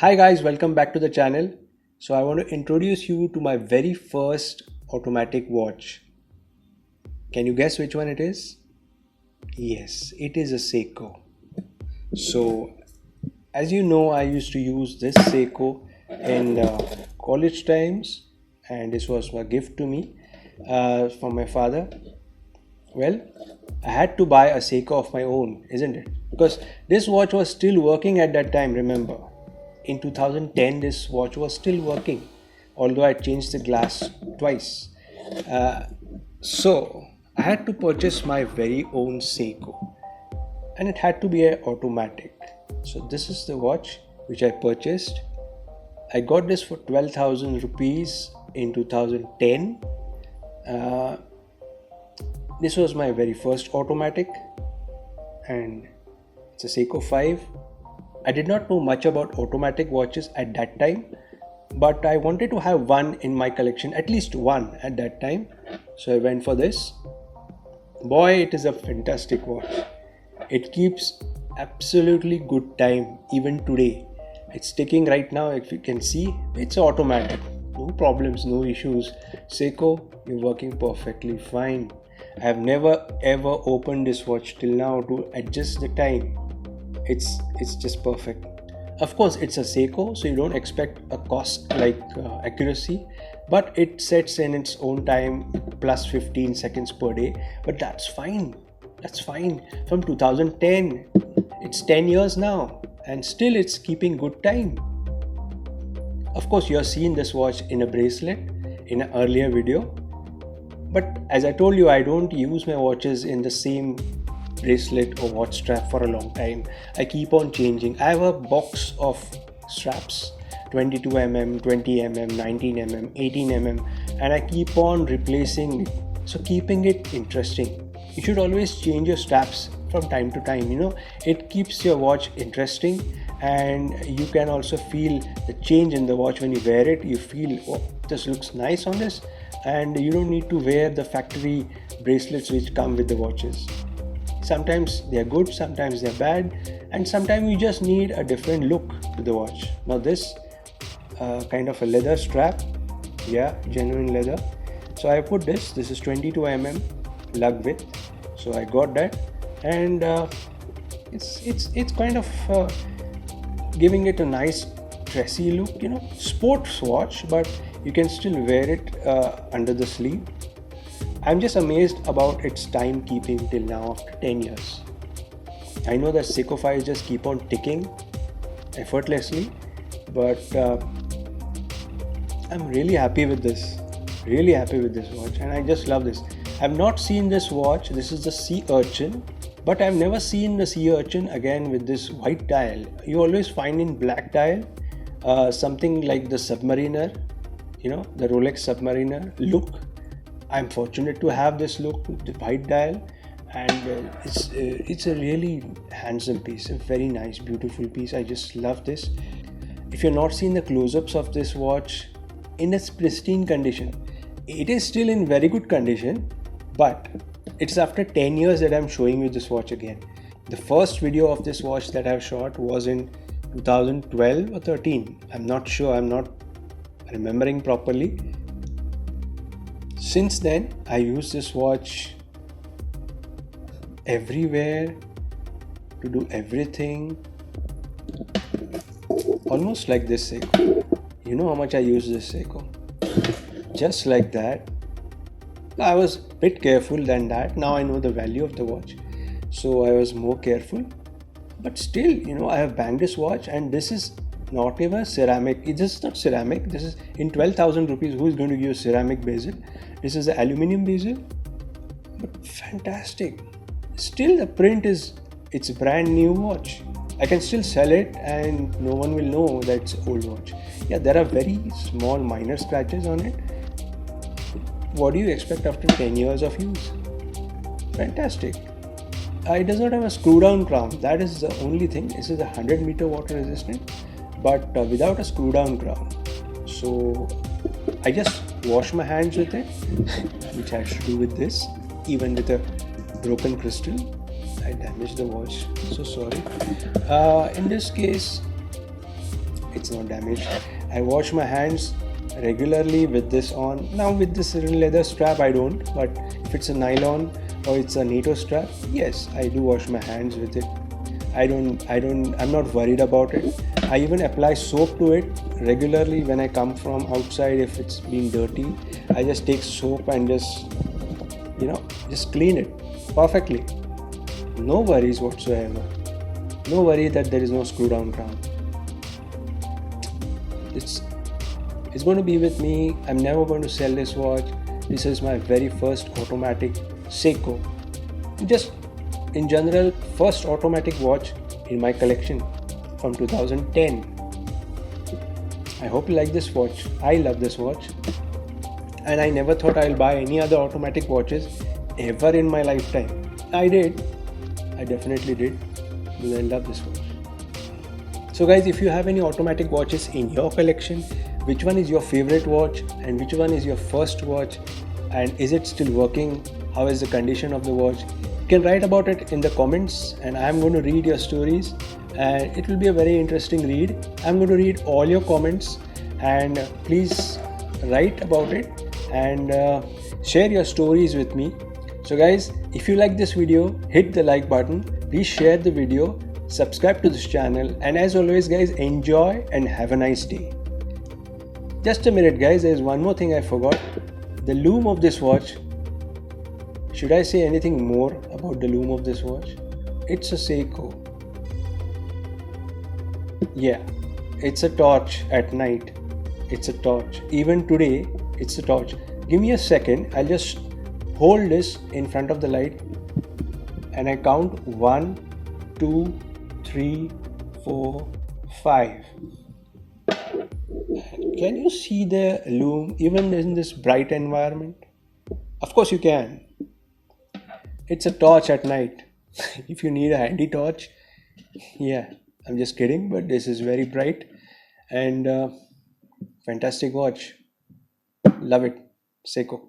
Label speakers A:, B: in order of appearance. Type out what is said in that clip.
A: Hi guys, welcome back to the channel. So I want to introduce you to my very first automatic watch. Can you guess which one it is? Yes, it is a Seiko. So as you know, I used to use this Seiko in college times, and this was a gift to me from my father. Well, I had to buy a Seiko of my own, isn't it? Because this watch was still working at that time, remember. In 2010, this watch was still working, although I changed the glass twice. Uh, so I had to purchase my very own Seiko, and it had to be an automatic. So this is the watch which I purchased. I got this for 12,000 rupees in 2010. Uh, this was my very first automatic, and it's a Seiko 5. I did not know much about automatic watches at that time, but I wanted to have one in my collection, at least one at that time. So I went for this. Boy, it is a fantastic watch. It keeps absolutely good time even today. It's ticking right now, if you can see. It's automatic. No problems, no issues. Seiko, you're working perfectly fine. I have never ever opened this watch till now to adjust the time. It's just perfect. Of course, it's a Seiko, so you don't expect a cost like accuracy, but it sets in its own time plus 15 seconds per day. But that's fine. That's fine. From 2010, it's 10 years now, and still it's keeping good time. Of course, you have seen this watch in a bracelet in an earlier video, but as I told you, I don't use my watches in the same bracelet or watch strap for a long time. I keep on changing. I have a box of straps, 22mm, 20mm, 19mm, 18mm, and I keep on replacing it. So keeping it interesting. You should always change your straps from time to time. It keeps your watch interesting, and you can also feel the change in the watch when you wear it. You feel, oh, this looks nice on this, and you don't need to wear the factory bracelets which come with the watches. Sometimes they're good, sometimes they're bad, and sometimes you just need a different look to the watch. Now this kind of a leather strap, yeah, genuine leather. So I put this is 22mm lug width. So I got that, and it's kind of giving it a nice dressy look, sports watch, but you can still wear it under the sleeve. I'm just amazed about its timekeeping till now after 10 years. I know that Seiko 5 just keep on ticking effortlessly, but I'm really happy with this. Really happy with this watch, and I just love this. I've not seen this watch. This is the Sea Urchin, but I've never seen the Sea Urchin again with this white dial. You always find in black dial something like the Submariner, the Rolex Submariner look. I'm fortunate to have this look with the white dial, and it's a really handsome piece, a very nice, beautiful piece. I just love this. If you're not seeing the close-ups of this watch in its pristine condition, it is still in very good condition, but it's after 10 years that I'm showing you this watch again. The first video of this watch that I've shot was in 2012 or 13. I'm not sure, I'm not remembering properly. Since then, I use this watch everywhere to do everything, almost like this Seiko. You know how much I use this Seiko? Just like that. I was a bit careful than that. Now I know the value of the watch, so I was more careful. But still, I have banged this watch, and this is not even ceramic. This is not ceramic. This is in 12,000 rupees. Who is going to use ceramic bezel? This is the aluminum bezel, but fantastic. Still, the print it's a brand new watch. I can still sell it, and no one will know that it's old watch. Yeah, there are very small minor scratches on it. What do you expect after 10 years of use? Fantastic. It does not have a screw down crown. That is the only thing. This is a 100-meter water resistant, but without a screw down crown. So I just wash my hands with it, which has to do with this. Even with a broken crystal, I damaged the watch. So sorry. In this case, it's it's not damaged. I wash my hands regularly with this on. Now with this leather strap I don't, but if it's a nylon or it's a NATO strap, yes, I do wash my hands with it. I'm not worried about it. I even apply soap to it regularly when I come from outside. If it's been dirty, I just take soap and just clean it perfectly. No worries whatsoever. No worry that there is no screw down crown. It's going to be with me. I'm never going to sell this watch. This is my very first automatic Seiko. Just in general, first automatic watch in my collection from 2010. I hope you like this watch. I love this watch, and I never thought I'll buy any other automatic watches ever in my lifetime. I did. I definitely did, because I love this watch. So guys, if you have any automatic watches in your collection, which one is your favorite watch and which one is your first watch, and is it still working? How is the condition of the watch? You can write about it in the comments, and I'm going to read your stories, and it will be a very interesting read. I'm going to read all your comments, and please write about it and share your stories with me. So guys, if you like this video, hit the like button, please share the video, subscribe to this channel, and as always guys, enjoy and have a nice day. Just a minute guys, there is one more thing I forgot. The lume of this watch. Should I say anything more about the lume of this watch? It's a Seiko. Yeah, it's a torch at night. It's a torch. Even today, it's a torch. Give me a second. I'll just hold this in front of the light and I count 1, 2, 3, 4, 5. Can you see the lume even in this bright environment? Of course you can. It's a torch at night. If you need a handy torch, yeah, I'm just kidding, but this is very bright and fantastic watch. Love it. Seiko.